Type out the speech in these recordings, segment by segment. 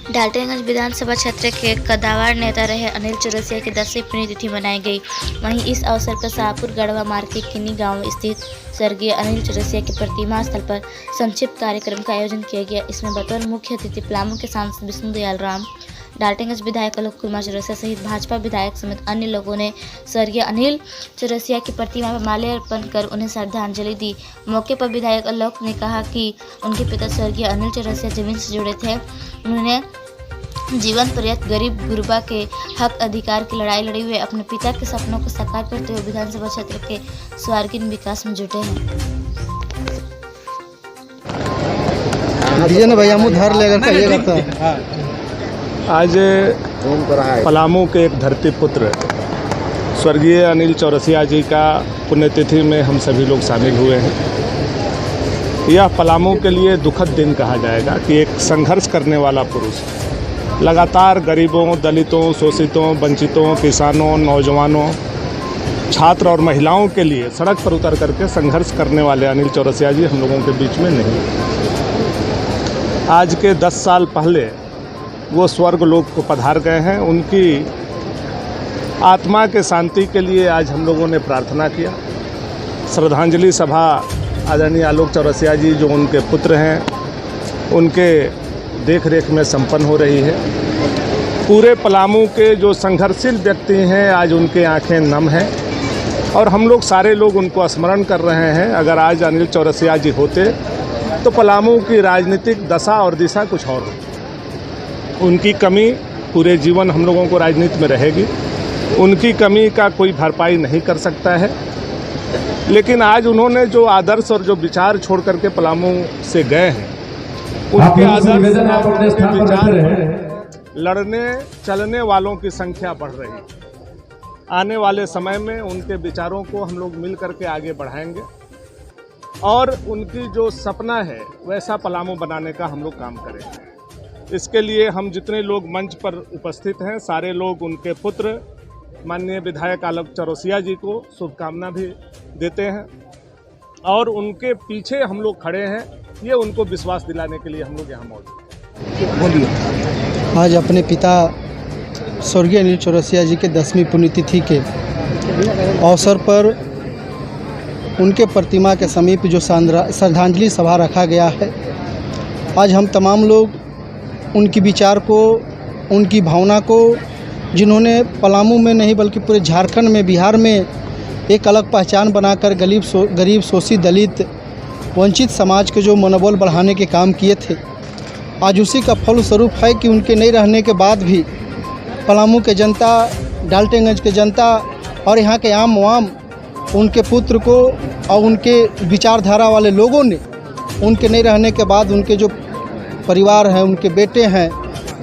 डाल्टनगंज विधानसभा क्षेत्र के कद्दावर नेता रहे अनिल चौरसिया की 10वीं पुण्यतिथि मनाई गई। वहीं इस अवसर पर शाहपुर गढ़वा मार्ग के किन्नी गांव स्थित स्वर्गीय अनिल चौरसिया की प्रतिमा स्थल पर संक्षिप्त कार्यक्रम का आयोजन किया गया। इसमें बतौर मुख्य अतिथि पलामू के सांसद विष्णु दयाल राम, डाल्टनगंज विधायक आलोक कुमार चौरसिया सहित भाजपा विधायक समेत अन्य लोगों ने स्वर्गीय अनिल चौरसिया की प्रतिमा पर माल्यार्पण कर उन्हें श्रद्धांजलि दी। मौके पर विधायक आलोक ने कहा कि उनके पिता स्वर्गीय अनिल चौरसिया जमीन से जुड़े थे। उन्होंने जीवन पर्यंत गरीब गुरबा के हक अधिकार की लड़ाई लड़ी हुए अपने पिता के सपनों को साकार करते हुए विधानसभा क्षेत्र के सर्वांगीण विकास में जुटे हैं। भैया मुँह लेकर कहिएगा। आज पलामू के एक धरती पुत्र स्वर्गीय अनिल चौरसिया जी का पुण्यतिथि में हम सभी लोग शामिल हुए हैं। यह पलामू के लिए दुखद दिन कहा जाएगा कि एक संघर्ष करने वाला पुरुष लगातार गरीबों, दलितों, शोषितों, वंचितों, किसानों, नौजवानों, छात्र और महिलाओं के लिए सड़क पर उतर करके संघर्ष करने वाले अनिल चौरसिया जी हम लोगों के बीच में नहीं। आज के 10 साल पहले वो स्वर्ग लोक को पधार गए हैं। उनकी आत्मा के शांति के लिए आज हम लोगों ने प्रार्थना किया। श्रद्धांजलि सभा आदरणीय आलोक चौरसिया जी जो उनके पुत्र हैं उनके देख रेख में संपन्न हो रही है। पूरे पलामू के जो संघर्षशील व्यक्ति हैं आज उनके आंखें नम हैं और हम लोग सारे लोग उनको स्मरण कर रहे हैं। अगर आज अनिल चौरसिया जी होते तो पलामू की राजनीतिक दशा और दिशा कुछ और होती। उनकी कमी पूरे जीवन हम लोगों को राजनीति में रहेगी। उनकी कमी का कोई भरपाई नहीं कर सकता है। लेकिन आज उन्होंने जो आदर्श और जो विचार छोड़ करके पलामू से गए हैं उनके आदर्श और उनके विचार लड़ने चलने वालों की संख्या बढ़ रही है। आने वाले समय में उनके विचारों को हम लोग मिल करके आगे बढ़ाएंगे और उनकी जो सपना है वैसा पलामू बनाने का हम लोग काम करेंगे। इसके लिए हम जितने लोग मंच पर उपस्थित हैं सारे लोग उनके पुत्र माननीय विधायक आलोक चौरसिया जी को शुभकामना भी देते हैं और उनके पीछे हम लोग खड़े हैं। ये उनको विश्वास दिलाने के लिए हम लोग यहाँ मौजूद हैं। आज अपने पिता स्वर्गीय अनिल चौरसिया जी के 10वीं पुण्यतिथि के अवसर पर उनके प्रतिमा के समीप जो श्रद्धांजलि सभा रखा गया है, आज हम तमाम लोग उनकी विचार को, उनकी भावना को, जिन्होंने पलामू में नहीं बल्कि पूरे झारखंड में, बिहार में एक अलग पहचान बनाकर गरीब, शोषित, दलित, वंचित समाज के जो मनोबल बढ़ाने के काम किए थे, आज उसी का फलस्वरूप है कि उनके नहीं रहने के बाद भी पलामू के जनता, डाल्टनगंज के जनता और यहाँ के आम वाम उनके पुत्र को और उनके विचारधारा वाले लोगों ने उनके नहीं रहने के बाद उनके जो परिवार हैं, उनके बेटे हैं,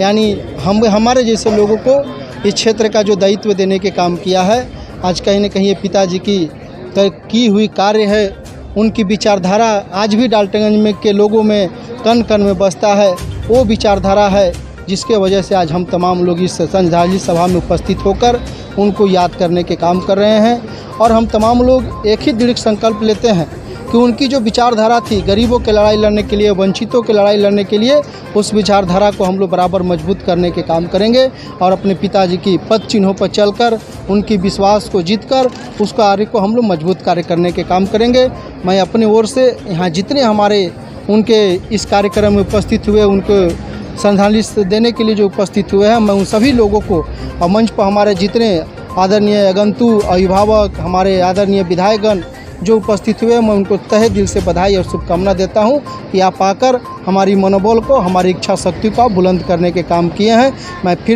यानी हमारे जैसे लोगों को इस क्षेत्र का जो दायित्व देने के काम किया है। आज कहीं न कहीं ये पिताजी की हुई कार्य है। उनकी विचारधारा आज भी डाल्टनगंज में के लोगों में कण कण में बसता है। वो विचारधारा है जिसके वजह से आज हम तमाम लोग इस श्रद्धांजलि सभा में उपस्थित होकर उनको याद करने के काम कर रहे हैं और हम तमाम लोग एक ही दृढ़ संकल्प लेते हैं कि उनकी जो विचारधारा थी गरीबों के लड़ाई लड़ने के लिए, वंचितों की लड़ाई लड़ने के लिए, उस विचारधारा को हम लोग बराबर मजबूत करने के काम करेंगे और अपने पिताजी की पद चिन्हों पर चलकर उनकी विश्वास को जीतकर उस कार्य को हम लोग मजबूत कार्य करने के काम करेंगे। मैं अपनी ओर से यहाँ जितने हमारे उनके इस कार्यक्रम में उपस्थित हुए, उनको श्रद्धांजलि देने के लिए जो उपस्थित हुए हैं, मैं उन सभी लोगों को और मंच पर हमारे जितने आदरणीय अगंतु, अभिभावक, हमारे आदरणीय विधायकगण जो उपस्थित हुए, मैं उनको तहे दिल से बधाई और शुभकामना देता हूं कि आप आकर हमारी मनोबल को, हमारी इच्छा शक्ति को बुलंद करने के काम किए हैं। मैं फिर